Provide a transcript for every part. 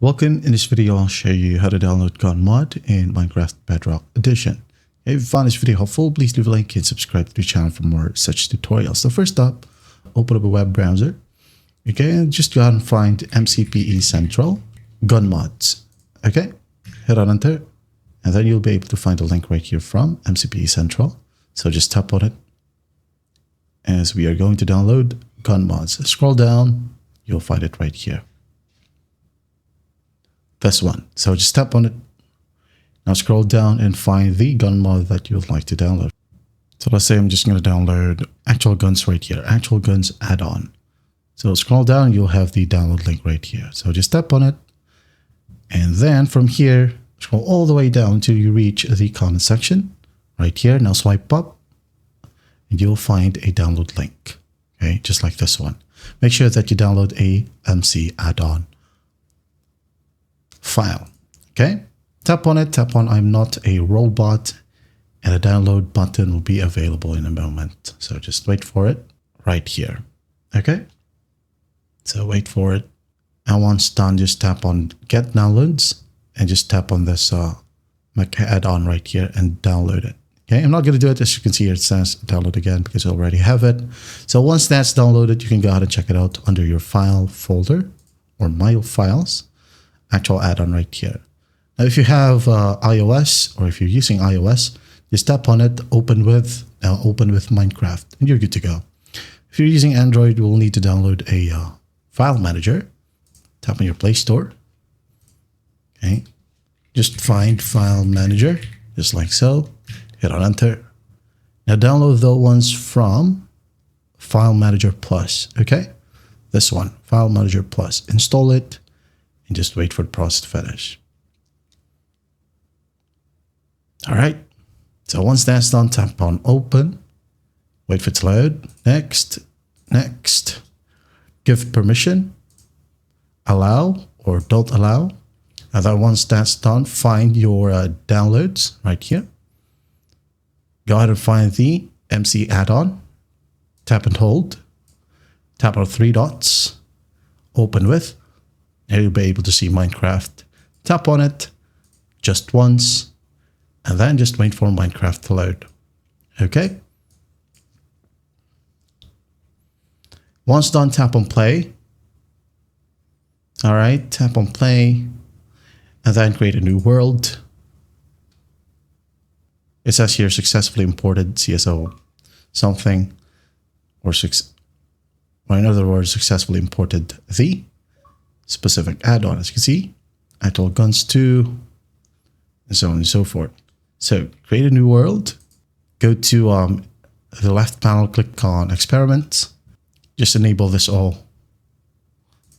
Welcome. In this video, I'll show you how to download gun mod in Minecraft Bedrock Edition. If you found this video helpful, please leave a like and subscribe to the channel for more such tutorials. So first up, open up a web browser. Okay, and just go ahead and find MCPE Central gun mods. Okay, hit on enter, and then you'll be able to find a link right here from MCPE Central. So just tap on it as we are going to download gun mods. Scroll down, you'll find it right here. This one. So just tap on it. Now scroll down and find the gun mod that you would like to download. So let's say I'm just going to download Actual Guns right here. Actual Guns add-on. So scroll down, you'll have the download link right here. So just tap on it. And then from here, scroll all the way down until you reach the comment section right here. Now swipe up and you'll find a download link. Okay, just like this one. Make sure that you download a MC add-on file. Okay, tap on it, tap on I'm not a robot, and a download button will be available in a moment. So just wait for it right here. Okay, so wait for it, and once done, just tap on get downloads and just tap on this add-on right here and download it. Okay, I'm not going to do it. As you can see here, it says download again because I already have it. So once that's downloaded, you can go ahead and check it out under your file folder or my files. Actual add-on right here. Now, if you have iOS or if you're using iOS, just tap on it, open with Minecraft, and you're good to go. If you're using Android, you will need to download a file manager. Tap on your Play Store. Okay, just find file manager, just like so. Hit on enter. Now download the ones from File Manager Plus. Okay, this one, File Manager Plus. Install it. And just wait for the process to finish. All right. So once that's done, tap on open. Wait for it to load. Next. Next. Give permission. Allow or don't allow. And then once that's done, find your downloads right here. Go ahead and find the MC add-on. Tap and hold. Tap on 3 dots. Open with. And you'll be able to see Minecraft. Tap on it just once, and then just wait for Minecraft to load. Okay. Once done, tap on play. All right, tap on play, and then create a new world. It says here successfully imported CSO something, or in other words, successfully imported the specific add-on. As you can see, Actual Guns 2, and so on and so forth. So create a new world, go to the left panel, click on experiments, just enable this all.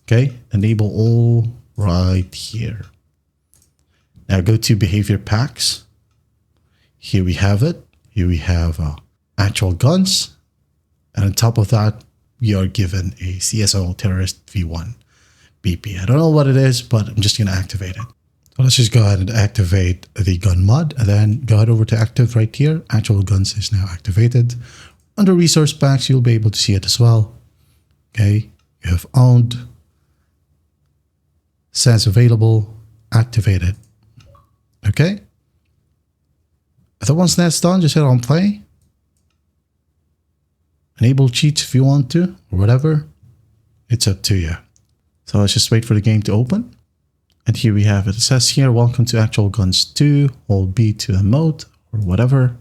Okay, enable all right here. Now go to behavior packs. Here we have it. Here we have Actual Guns, and on top of that, we are given a CSO terrorist v1 BP. I don't know what it is, but I'm just going to activate it. So let's just go ahead and activate the gun mod, and then go ahead over to active right here. Actual Guns is now activated. Under resource packs, you'll be able to see it as well. Okay, you have owned, says available, activated. Okay. So once that's done, just hit on play. Enable cheats if you want to, or whatever. It's up to you. So let's just wait for the game to open. And here we have it. It says here, welcome to Actual Guns 2, hold B to emote or whatever.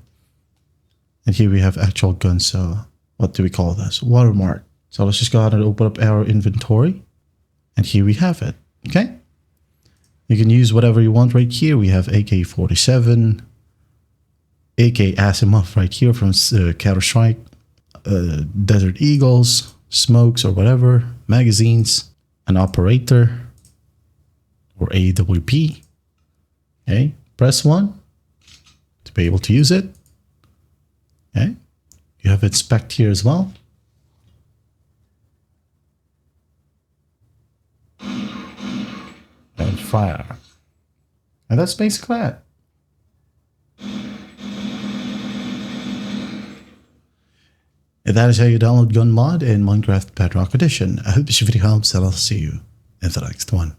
And here we have Actual Guns, so what do we call this? Watermark. So let's just go ahead and open up our inventory. And here we have it, okay? You can use whatever you want right here. We have AK-47, AK Asimov right here from Counter-Strike, Desert Eagles, smokes or whatever, magazines, an operator or AWP. Okay, press 1 to be able to use it. Okay, you have it spec'd here as well. And fire. And that's basically it. And that is how you download gun mod in Minecraft Bedrock Edition. I hope this video helps, and I'll see you in the next one.